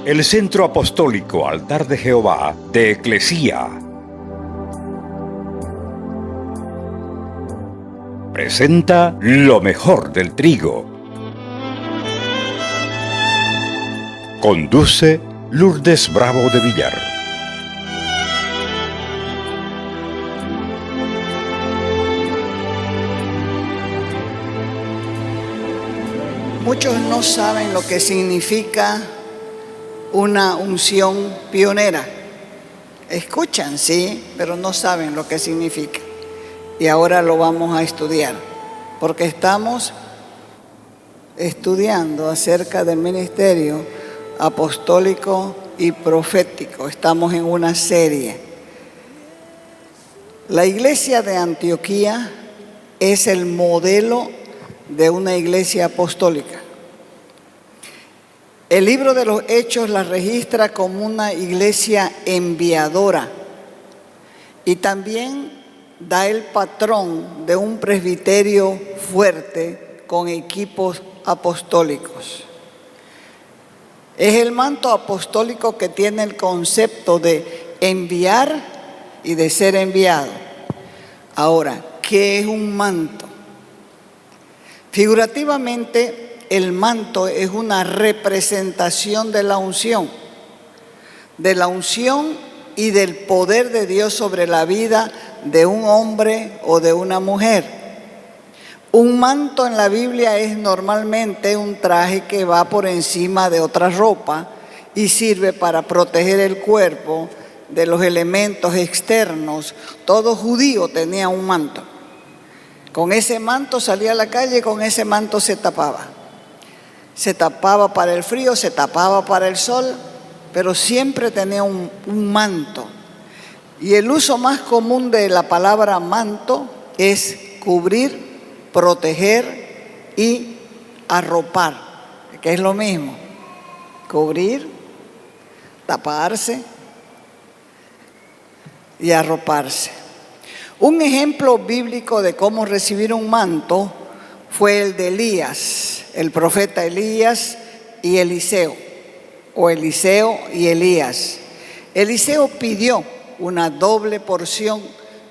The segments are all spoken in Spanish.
El Centro Apostólico Altar de Jehová de Eclesía presenta lo mejor del trigo. Conduce Lourdes Bravo de Villar. Muchos no saben lo que significa una unción pionera. Escuchan, sí, pero no saben lo que significa. Y ahora lo vamos a estudiar, porque estamos estudiando acerca del ministerio apostólico y profético. Estamos en una serie. La iglesia de Antioquía es el modelo de una iglesia apostólica. El libro de los Hechos la registra como una iglesia enviadora y también da el patrón de un presbiterio fuerte con equipos apostólicos. Es el manto apostólico que tiene el concepto de enviar y de ser enviado. Ahora, ¿qué es un manto? Figurativamente, el manto es una representación de la unción y del poder de Dios sobre la vida de un hombre o de una mujer. Un manto en la Biblia es normalmente un traje que va por encima de otra ropa y sirve para proteger el cuerpo de los elementos externos. Todo judío tenía un manto. Con ese manto salía a la calle, con ese manto se tapaba. Se tapaba para el frío, se tapaba para el sol, pero siempre tenía un manto. Y el uso más común de la palabra manto es cubrir, proteger y arropar, que es lo mismo. Cubrir, taparse y arroparse. Un ejemplo bíblico de cómo recibir un manto fue el de Elías, el profeta Elías y Eliseo, o Eliseo y Elías. Eliseo pidió una doble porción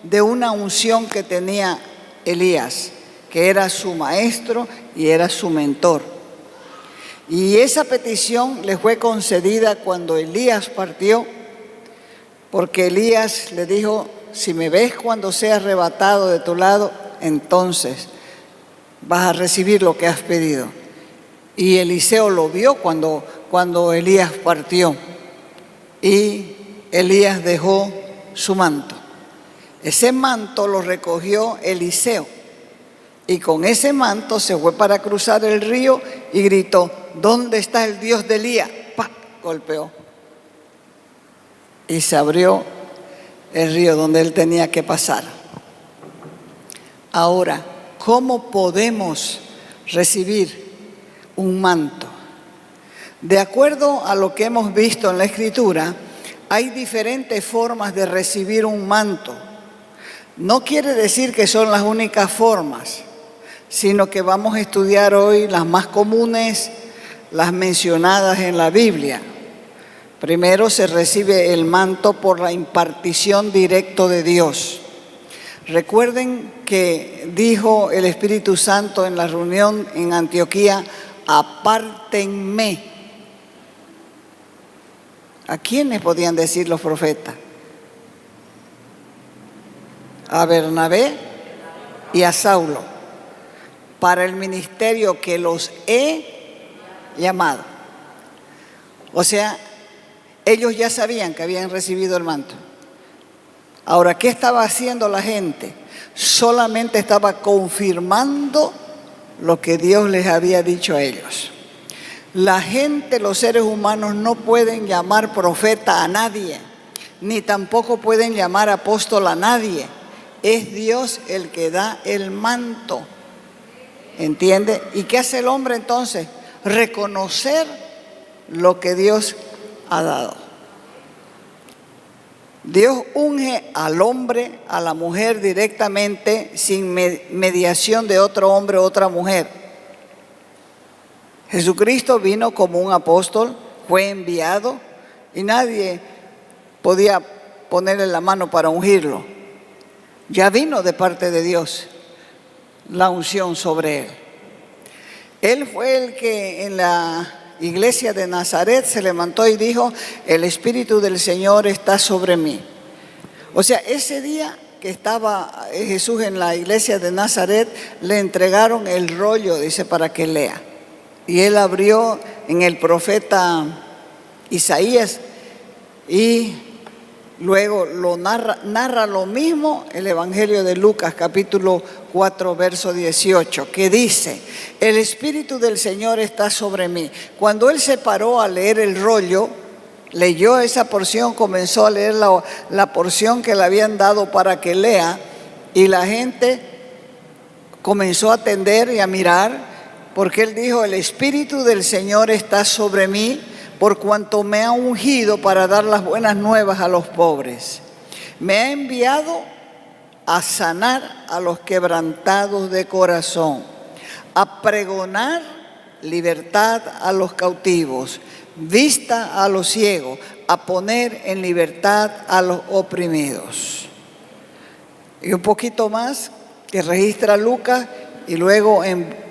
de una unción que tenía Elías, que era su maestro y era su mentor. Y esa petición le fue concedida cuando Elías partió, porque Elías le dijo: si me ves cuando sea arrebatado de tu lado, entonces vas a recibir lo que has pedido. Y Eliseo lo vio cuando Elías partió. Y Elías dejó su manto. Ese manto lo recogió Eliseo. Y con ese manto se fue para cruzar el río y gritó: ¿dónde está el Dios de Elías? ¡Pah! Golpeó. Y se abrió el río donde él tenía que pasar. Ahora, ¿cómo podemos recibir un manto? De acuerdo a lo que hemos visto en la Escritura, hay diferentes formas de recibir un manto. No quiere decir que son las únicas formas, sino que vamos a estudiar hoy las más comunes, las mencionadas en la Biblia. Primero se recibe el manto por la impartición directa de Dios. Recuerden que dijo el Espíritu Santo en la reunión en Antioquía: apártenme. ¿A quiénes podían decir los profetas? A Bernabé y a Saulo, para el ministerio que los he llamado. O sea, ellos ya sabían que habían recibido el manto. Ahora, ¿qué estaba haciendo la gente? Solamente estaba confirmando lo que Dios les había dicho a ellos. La gente, los seres humanos, no pueden llamar profeta a nadie, ni tampoco pueden llamar apóstol a nadie. Es Dios el que da el manto. ¿Entiende? ¿Y qué hace el hombre entonces? Reconocer lo que Dios ha dado. Dios unge al hombre, a la mujer directamente, sin mediación de otro hombre o otra mujer. Jesucristo vino como un apóstol, fue enviado y nadie podía ponerle la mano para ungirlo. Ya vino de parte de Dios la unción sobre él. Él fue el que en la iglesia de Nazaret se levantó y dijo: el Espíritu del Señor está sobre mí. O sea, ese día que estaba Jesús en la iglesia de Nazaret, le entregaron el rollo, dice, para que lea. Y él abrió en el profeta Isaías y luego lo narra lo mismo el Evangelio de Lucas, capítulo 4, verso 18, que dice: el Espíritu del Señor está sobre mí. Cuando él se paró a leer el rollo, leyó esa porción, comenzó a leer la porción que le habían dado para que lea, y la gente comenzó a atender y a mirar, porque él dijo: el Espíritu del Señor está sobre mí, por cuanto me ha ungido para dar las buenas nuevas a los pobres. Me ha enviado a sanar a los quebrantados de corazón, a pregonar libertad a los cautivos, vista a los ciegos, a poner en libertad a los oprimidos. Y un poquito más que registra Lucas, y luego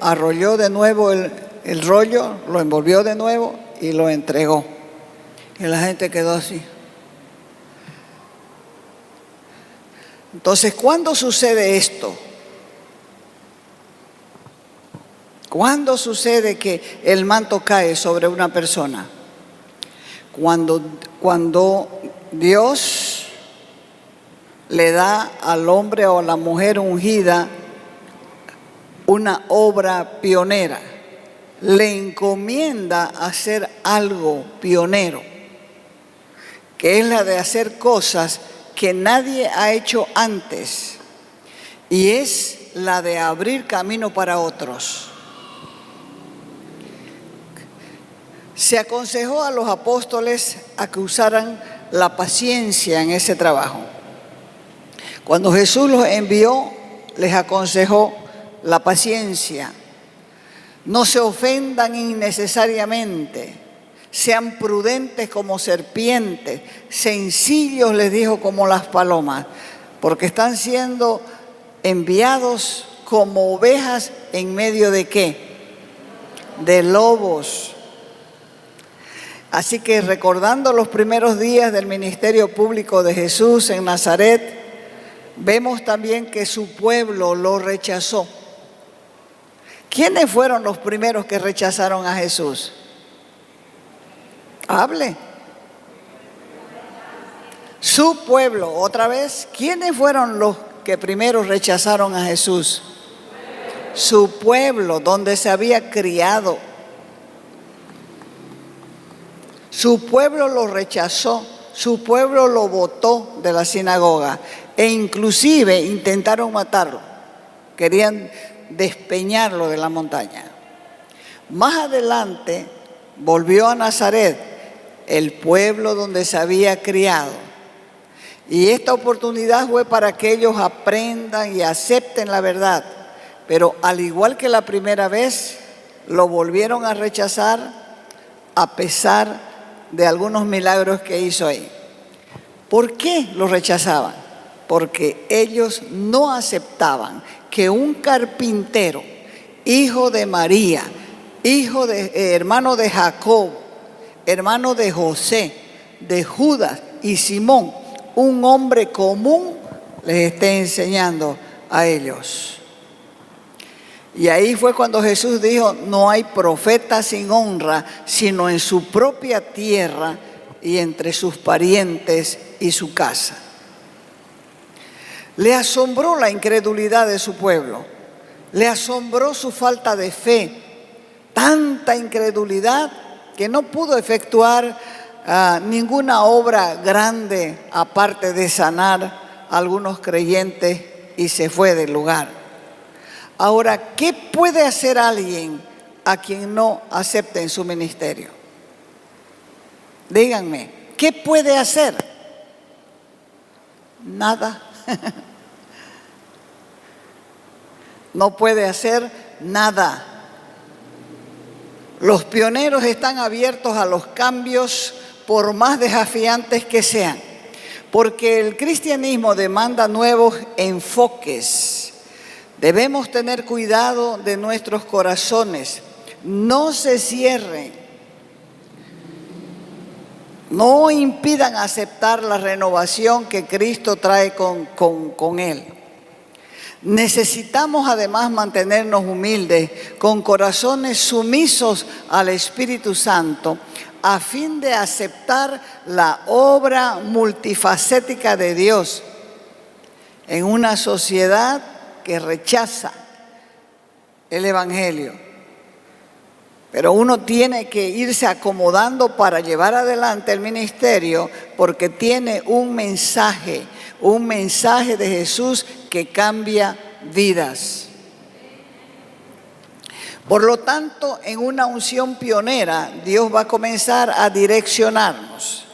arrolló de nuevo el rollo, lo envolvió de nuevo y lo entregó. Y la gente quedó así. Entonces, ¿cuándo sucede esto? ¿Cuándo sucede que el manto cae sobre una persona? Cuando Dios le da al hombre o a la mujer ungida una obra pionera, le encomienda hacer algo pionero, que es la de hacer cosas que nadie ha hecho antes, y es la de abrir camino para otros. Se aconsejó a los apóstoles a que usaran la paciencia en ese trabajo. Cuando Jesús los envió, les aconsejó la paciencia. No se ofendan innecesariamente, sean prudentes como serpientes, sencillos, les dijo, como las palomas, porque están siendo enviados como ovejas en medio de ¿qué? De lobos. Así que, recordando los primeros días del ministerio público de Jesús en Nazaret, vemos también que su pueblo lo rechazó. ¿Quiénes fueron los primeros que rechazaron a Jesús? Hable. Su pueblo, otra vez. ¿Quiénes fueron los que primero rechazaron a Jesús? Su pueblo, donde se había criado. Su pueblo lo rechazó, su pueblo lo botó de la sinagoga e inclusive intentaron matarlo. Querían despeñarlo de la montaña. Más adelante volvió a Nazaret, el pueblo donde se había criado. Y esta oportunidad fue para que ellos aprendan y acepten la verdad. Pero al igual que la primera vez, lo volvieron a rechazar a pesar de algunos milagros que hizo ahí. ¿Por qué lo rechazaban? Porque ellos no aceptaban que un carpintero, hijo de María, hermano de Jacob, hermano de José, de Judas y Simón, un hombre común, les esté enseñando a ellos. Y ahí fue cuando Jesús dijo: no hay profeta sin honra, sino en su propia tierra y entre sus parientes y su casa. Le asombró la incredulidad de su pueblo, le asombró su falta de fe, tanta incredulidad que no pudo efectuar ninguna obra grande aparte de sanar a algunos creyentes y se fue del lugar. Ahora, ¿qué puede hacer alguien a quien no acepte en su ministerio? Díganme, ¿qué puede hacer? Nada. No puede hacer nada. Los pioneros están abiertos a los cambios por más desafiantes que sean, porque el cristianismo demanda nuevos enfoques. Debemos tener cuidado de nuestros corazones. No se cierren. No impidan aceptar la renovación que Cristo trae con Él. Necesitamos además mantenernos humildes, con corazones sumisos al Espíritu Santo, a fin de aceptar la obra multifacética de Dios en una sociedad que rechaza el Evangelio. Pero uno tiene que irse acomodando para llevar adelante el ministerio, porque tiene un mensaje de Jesús que cambia vidas. Por lo tanto, en una unción pionera, Dios va a comenzar a direccionarnos.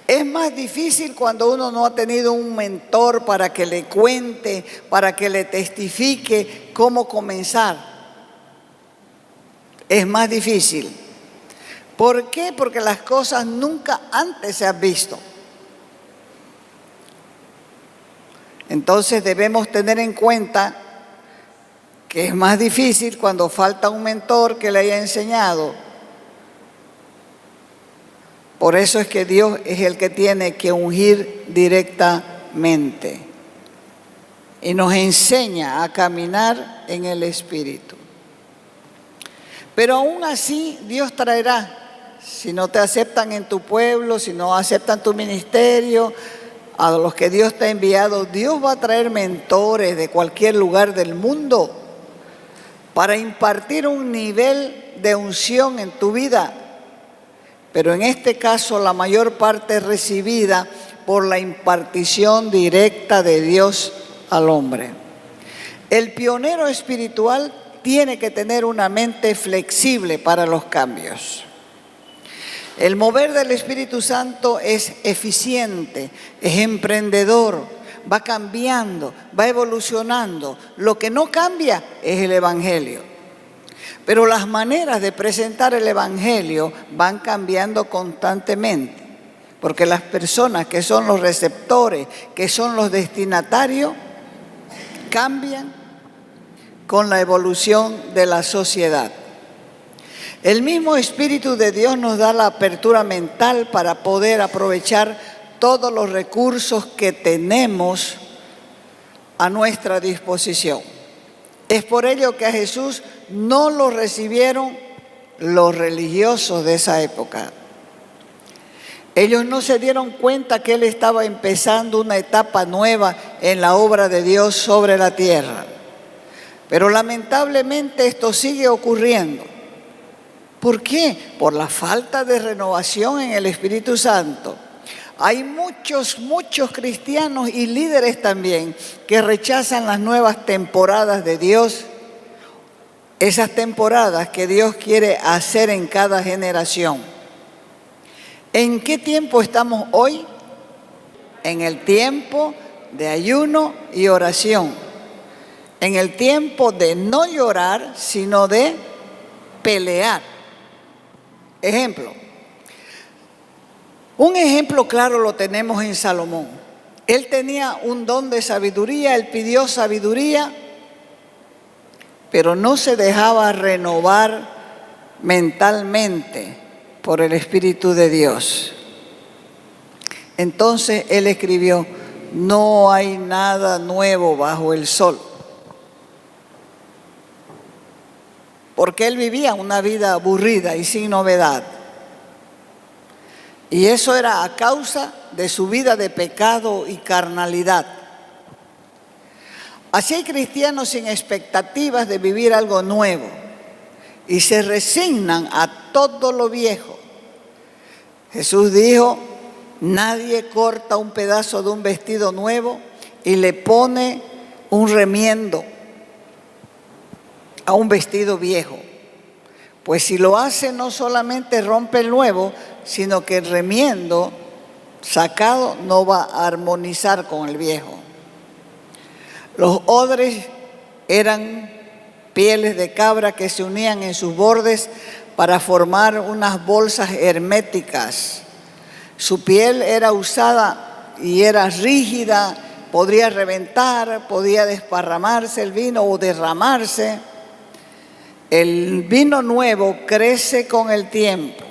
Es más difícil cuando uno no ha tenido un mentor para que le cuente, para que le testifique cómo comenzar. Es más difícil. ¿Por qué? Porque las cosas nunca antes se han visto. Entonces debemos tener en cuenta que es más difícil cuando falta un mentor que le haya enseñado. Por eso es que Dios es el que tiene que ungir directamente y nos enseña a caminar en el Espíritu. Pero aún así Dios traerá, si no te aceptan en tu pueblo, si no aceptan tu ministerio, a los que Dios te ha enviado, Dios va a traer mentores de cualquier lugar del mundo para impartir un nivel de unción en tu vida. Pero en este caso la mayor parte es recibida por la impartición directa de Dios al hombre. El pionero espiritual tiene que tener una mente flexible para los cambios. El mover del Espíritu Santo es eficiente, es emprendedor, va cambiando, va evolucionando. Lo que no cambia es el Evangelio. Pero las maneras de presentar el Evangelio van cambiando constantemente, porque las personas que son los receptores, que son los destinatarios, cambian con la evolución de la sociedad. El mismo Espíritu de Dios nos da la apertura mental para poder aprovechar todos los recursos que tenemos a nuestra disposición. Es por ello que a Jesús no lo recibieron los religiosos de esa época. Ellos no se dieron cuenta que Él estaba empezando una etapa nueva en la obra de Dios sobre la tierra. Pero lamentablemente esto sigue ocurriendo. ¿Por qué? Por la falta de renovación en el Espíritu Santo. Hay muchos cristianos y líderes también que rechazan las nuevas temporadas de Dios, esas temporadas que Dios quiere hacer en cada generación. ¿En qué tiempo estamos hoy? En el tiempo de ayuno y oración. En el tiempo de no llorar, sino de pelear. Ejemplo. Un ejemplo claro lo tenemos en Salomón. Él tenía un don de sabiduría, él pidió sabiduría, pero no se dejaba renovar mentalmente por el Espíritu de Dios. Entonces él escribió: no hay nada nuevo bajo el sol. Porque él vivía una vida aburrida y sin novedad. Y eso era a causa de su vida de pecado y carnalidad. Así hay cristianos sin expectativas de vivir algo nuevo y se resignan a todo lo viejo. Jesús dijo: nadie corta un pedazo de un vestido nuevo y le pone un remiendo a un vestido viejo. Pues si lo hace, no solamente rompe el nuevo, sino que el remiendo sacado no va a armonizar con el viejo. Los odres eran pieles de cabra que se unían en sus bordes para formar unas bolsas herméticas. Su piel era usada y era rígida, podría reventar, podía desparramarse el vino o derramarse. El vino nuevo crece con el tiempo,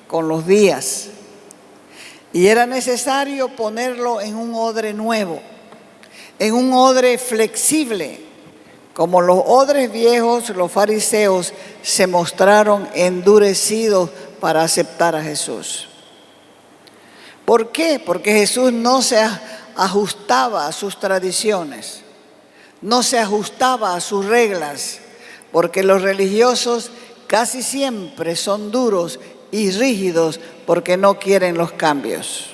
con los días, y era necesario ponerlo en un odre nuevo, en un odre flexible. Como los odres viejos, los fariseos se mostraron endurecidos para aceptar a Jesús. ¿Por qué? Porque Jesús no se ajustaba a sus tradiciones, no se ajustaba a sus reglas, porque los religiosos casi siempre son duros y rígidos porque no quieren los cambios.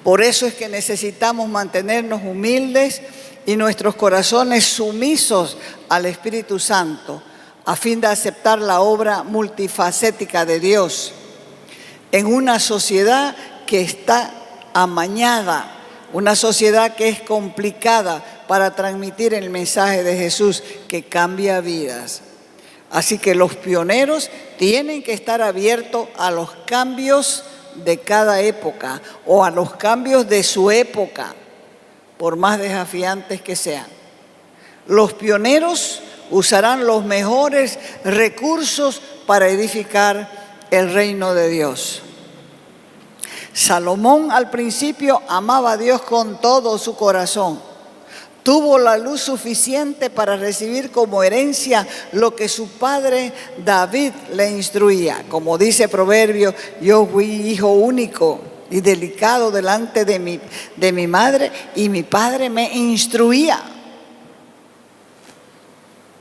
Por eso es que necesitamos mantenernos humildes y nuestros corazones sumisos al Espíritu Santo, a fin de aceptar la obra multifacética de Dios en una sociedad que está amañada, una sociedad que es complicada para transmitir el mensaje de Jesús que cambia vidas. Así que los pioneros tienen que estar abiertos a los cambios de cada época o a los cambios de su época, por más desafiantes que sean. Los pioneros usarán los mejores recursos para edificar el reino de Dios. Salomón al principio amaba a Dios con todo su corazón. Tuvo la luz suficiente para recibir como herencia lo que su padre David le instruía. Como dice Proverbio, yo fui hijo único y delicado delante de mi madre, y mi padre me instruía.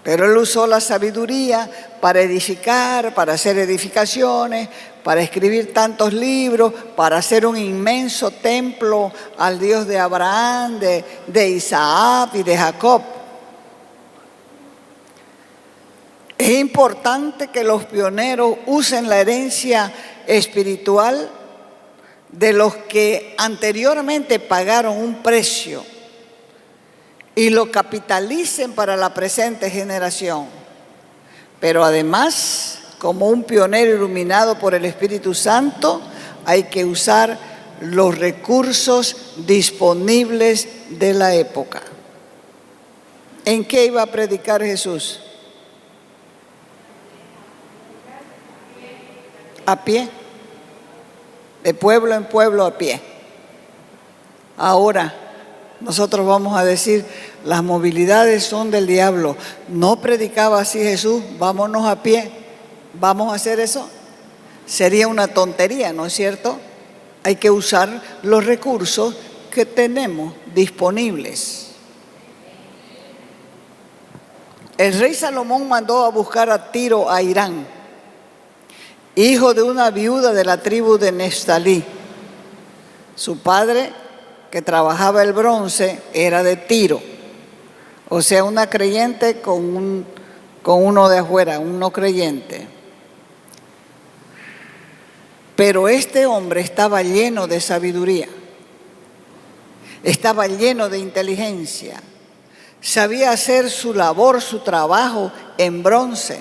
Pero él usó la sabiduría para edificar, para hacer edificaciones, para escribir tantos libros, para hacer un inmenso templo al Dios de Abraham, de Isaac y de Jacob. Es importante que los pioneros usen la herencia espiritual de los que anteriormente pagaron un precio y lo capitalicen para la presente generación. Pero además, como un pionero iluminado por el Espíritu Santo, hay que usar los recursos disponibles de la época. ¿En qué iba a predicar Jesús? A pie. De pueblo en pueblo a pie. Ahora, nosotros vamos a decir, las movilidades son del diablo. No predicaba así Jesús, vámonos a pie. ¿Vamos a hacer eso? Sería una tontería, ¿no es cierto? Hay que usar los recursos que tenemos disponibles. El rey Salomón mandó a buscar a Tiro a Irán, hijo de una viuda de la tribu de Neftalí. Su padre, que trabajaba el bronce, era de Tiro. O sea, una creyente con uno de afuera, un no creyente. Pero este hombre estaba lleno de sabiduría, estaba lleno de inteligencia, sabía hacer su labor, su trabajo en bronce.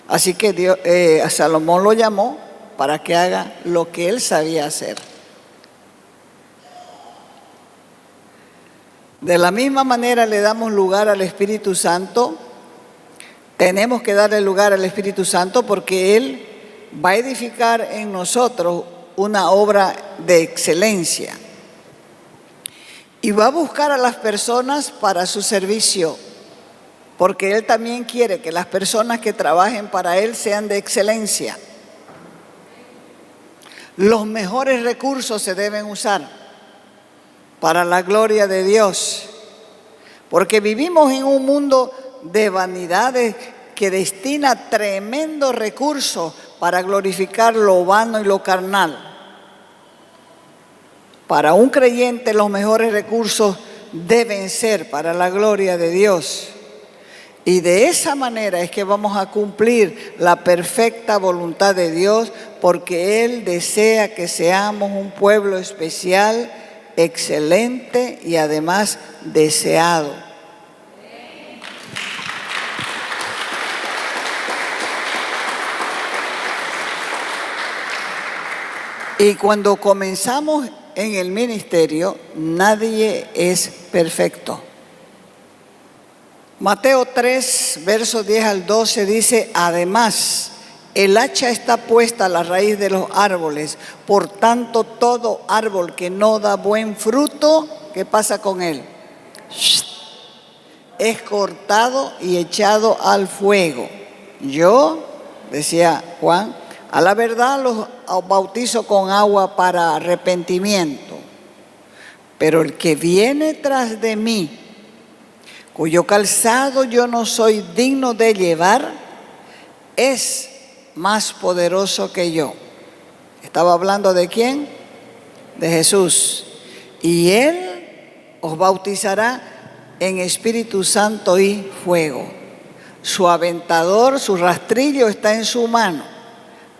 Así que a Salomón lo llamó para que haga lo que él sabía hacer. De la misma manera le damos lugar al Espíritu Santo. Tenemos que darle lugar al Espíritu Santo porque Él va a edificar en nosotros una obra de excelencia. Y va a buscar a las personas para su servicio, porque Él también quiere que las personas que trabajen para Él sean de excelencia. Los mejores recursos se deben usar para la gloria de Dios, porque vivimos en un mundo de vanidades que destina tremendos recursos para glorificar lo vano y lo carnal. Para un creyente los mejores recursos deben ser para la gloria de Dios. Y de esa manera es que vamos a cumplir la perfecta voluntad de Dios, porque Él desea que seamos un pueblo especial, excelente y además deseado. Y cuando comenzamos en el ministerio, nadie es perfecto. Mateo 3, versos 10 al 12 dice: además, el hacha está puesta a la raíz de los árboles, por tanto todo árbol que no da buen fruto, ¿qué pasa con él? Es cortado y echado al fuego. Yo, decía Juan, a la verdad los bautizo con agua para arrepentimiento, pero el que viene tras de mí, cuyo calzado yo no soy digno de llevar, es más poderoso que yo. ¿Estaba hablando de quién? De Jesús. Y Él os bautizará en Espíritu Santo y fuego. Su aventador, su rastrillo está en su mano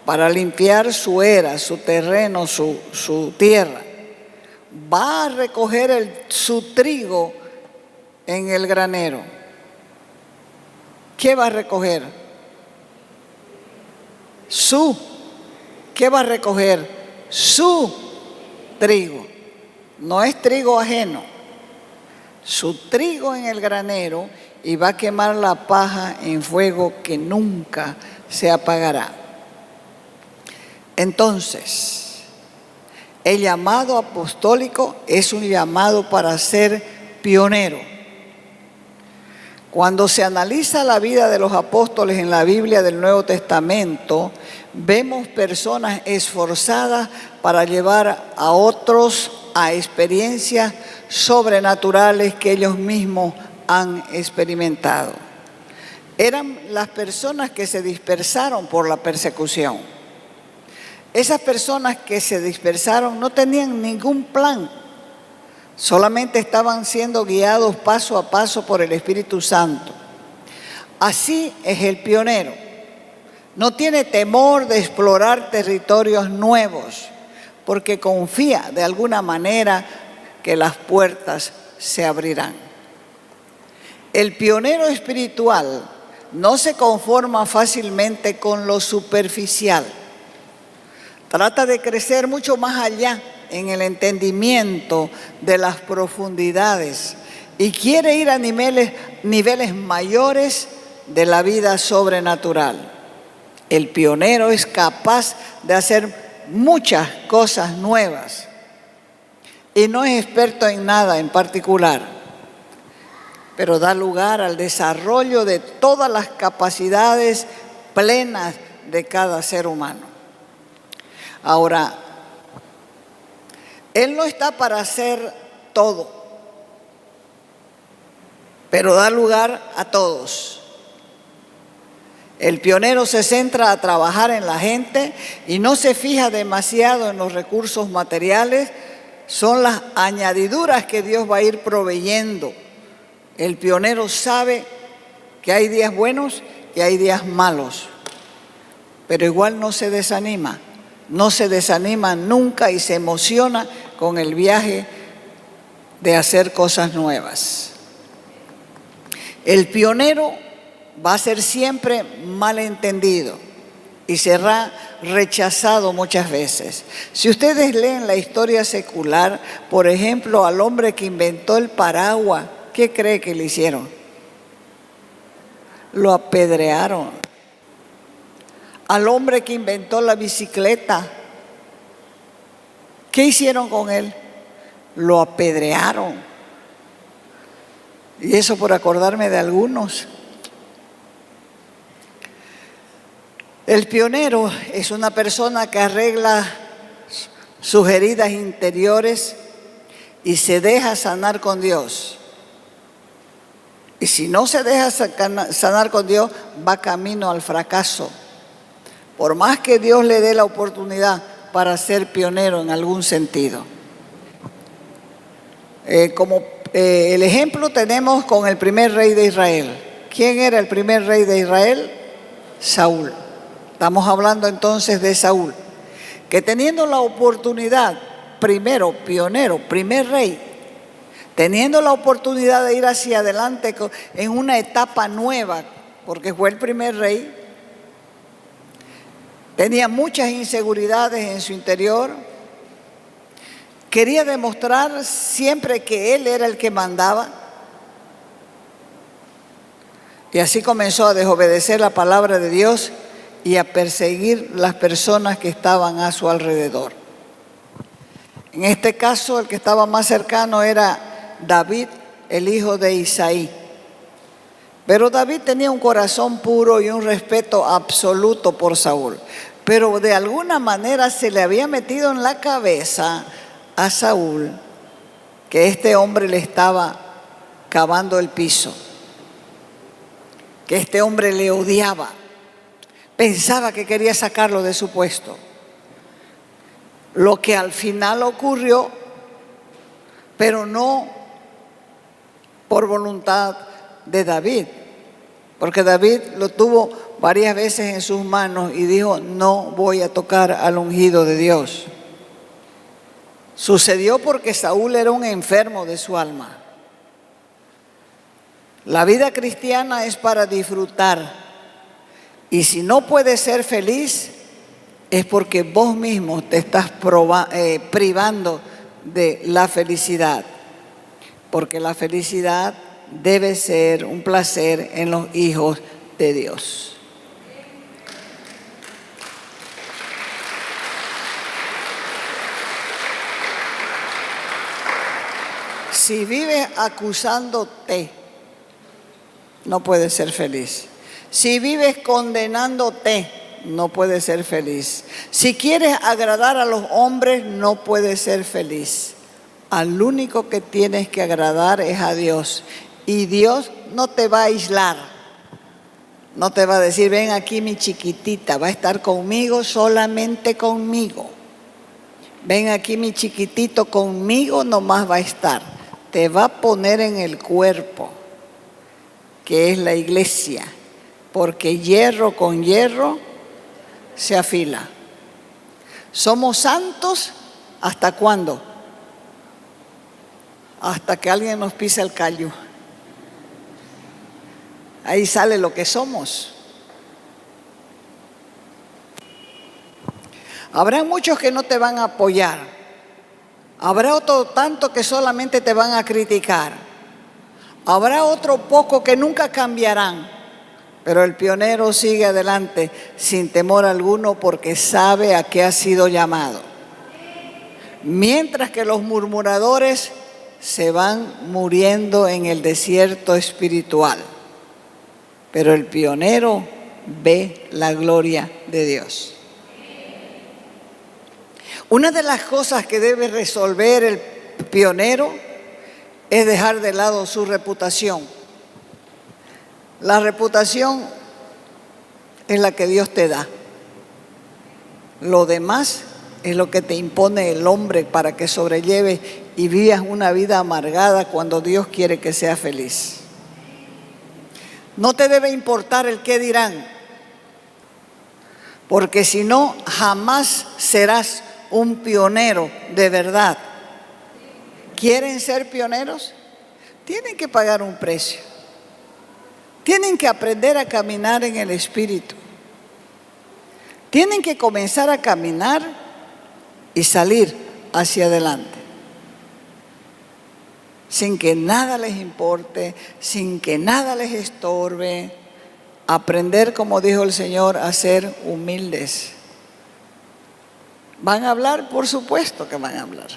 para limpiar su era, su terreno, su tierra. Va a recoger su trigo en el granero. ¿Qué va a recoger? ¿Qué va a recoger? Su trigo. No es trigo ajeno. Su trigo en el granero, y va a quemar la paja en fuego que nunca se apagará. Entonces, el llamado apostólico es un llamado para ser pionero. Cuando se analiza la vida de los apóstoles en la Biblia del Nuevo Testamento, vemos personas esforzadas para llevar a otros a experiencias sobrenaturales que ellos mismos han experimentado. Eran las personas que se dispersaron por la persecución. Esas personas que se dispersaron no tenían ningún plan, solamente estaban siendo guiados paso a paso por el Espíritu Santo. Así es el pionero. No tiene temor de explorar territorios nuevos, porque confía de alguna manera que las puertas se abrirán. El pionero espiritual no se conforma fácilmente con lo superficial. Trata de crecer mucho más allá en el entendimiento de las profundidades y quiere ir a niveles mayores de la vida sobrenatural. El pionero es capaz de hacer muchas cosas nuevas y no es experto en nada en particular, pero da lugar al desarrollo de todas las capacidades plenas de cada ser humano. Ahora, Él no está para hacer todo, pero da lugar a todos. El pionero se centra a trabajar en la gente y no se fija demasiado en los recursos materiales. Son las añadiduras que Dios va a ir proveyendo. El pionero sabe que hay días buenos y hay días malos, pero igual no se desanima. No se desanima nunca y se emociona con el viaje de hacer cosas nuevas. El pionero va a ser siempre malentendido y será rechazado muchas veces. Si ustedes leen la historia secular, por ejemplo, al hombre que inventó el paraguas, ¿qué cree que le hicieron? Lo apedrearon. Al hombre que inventó la bicicleta, ¿qué hicieron con él? Lo apedrearon. Y eso por acordarme de algunos. El pionero es una persona que arregla sus heridas interiores y se deja sanar con Dios. Y si no se deja sanar con Dios, va camino al fracaso. Por más que Dios le dé la oportunidad para ser pionero en algún sentido. El ejemplo tenemos con el primer rey de Israel. ¿Quién era el primer rey de Israel? Saúl. Estamos hablando entonces de Saúl, que teniendo la oportunidad, primero pionero, primer rey, teniendo la oportunidad de ir hacia adelante en una etapa nueva, porque fue el primer rey, tenía muchas inseguridades en su interior, Quería demostrar siempre que él era el que mandaba. Y así comenzó a desobedecer la palabra de Dios y a perseguir las personas que estaban a su alrededor. En este caso, el que estaba más cercano era David, el hijo de Isaí. Pero David tenía un corazón puro y un respeto absoluto por Saúl. Pero de alguna manera se le había metido en la cabeza a Saúl que este hombre le estaba cavando el piso, que este hombre le odiaba, pensaba que quería sacarlo de su puesto. Lo que al final ocurrió, pero no por voluntad de David, porque David lo tuvo varias veces en sus manos y dijo: no voy a tocar al ungido de Dios. Sucedió porque Saúl era un enfermo de su alma. La vida cristiana es para disfrutar, y si no puedes ser feliz es porque vos mismo te estás privando de la felicidad, porque la felicidad debe ser un placer en los hijos de Dios. Si vives acusándote, no puedes ser feliz. Si vives condenándote, no puedes ser feliz. Si quieres agradar a los hombres, no puedes ser feliz. Al único que tienes que agradar es a Dios. Y Dios no te va a aislar. No te va a decir: ven aquí mi chiquitita, va a estar conmigo, solamente conmigo. Ven aquí mi chiquitito, conmigo nomás va a estar. Te va a poner en el cuerpo, que es la iglesia, porque hierro con hierro se afila. ¿Somos santos hasta cuándo? Hasta que alguien nos pise el callo. Ahí sale lo que somos. Habrá muchos que no te van a apoyar. Habrá otro tanto que solamente te van a criticar. Habrá otro poco que nunca cambiarán. Pero el pionero sigue adelante sin temor alguno, porque sabe a qué ha sido llamado. Mientras que los murmuradores se van muriendo en el desierto espiritual. Pero el pionero ve la gloria de Dios. Una de las cosas que debe resolver el pionero es dejar de lado su reputación. La reputación es la que Dios te da. Lo demás es lo que te impone el hombre para que sobrelleves y vivas una vida amargada cuando Dios quiere que seas feliz. No te debe importar el qué dirán, porque si no, jamás serás un pionero de verdad. ¿Quieren ser pioneros? Tienen que pagar un precio. Tienen que aprender a caminar en el Espíritu. Tienen que comenzar a caminar y salir hacia adelante, sin que nada les importe, sin que nada les estorbe. Aprender, como dijo el Señor, a ser humildes. ¿Van a hablar? Por supuesto que van a hablar.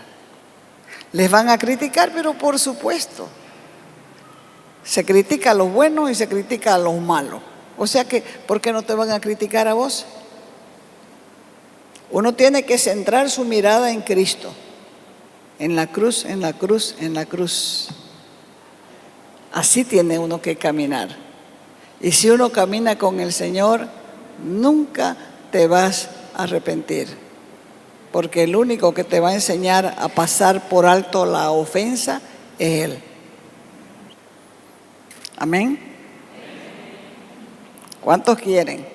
Les van a criticar, pero por supuesto. Se critica a los buenos y se critica a los malos. O sea que, ¿por qué no te van a criticar a vos? Uno tiene que centrar su mirada en Cristo. En la cruz, en la cruz, en la cruz. Así tiene uno que caminar. Y si uno camina con el Señor, nunca te vas a arrepentir. Porque el único que te va a enseñar a pasar por alto la ofensa es Él. Amén. ¿Cuántos quieren?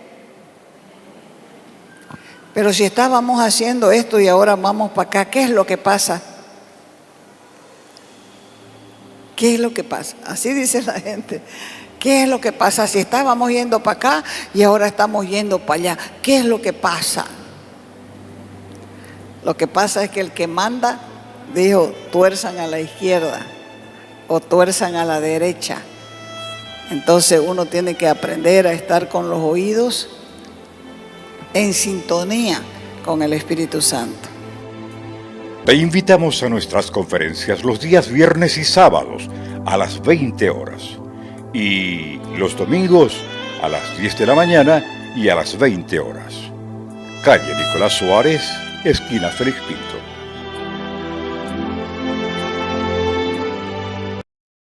Pero si estábamos haciendo esto y ahora vamos para acá, ¿qué es lo que pasa? ¿Qué es lo que pasa? Así dice la gente. ¿Qué es lo que pasa? Si estábamos yendo para acá y ahora estamos yendo para allá, ¿qué es lo que pasa? Lo que pasa es que el que manda dijo, tuerzan a la izquierda o tuerzan a la derecha. Entonces uno tiene que aprender a estar con los oídos en sintonía con el Espíritu Santo. Te invitamos a nuestras conferencias los días viernes y sábados a las 20 horas y los domingos a las 10 de la mañana y a las 20 horas. Calle Nicolás Suárez, esquina Félix Pinto.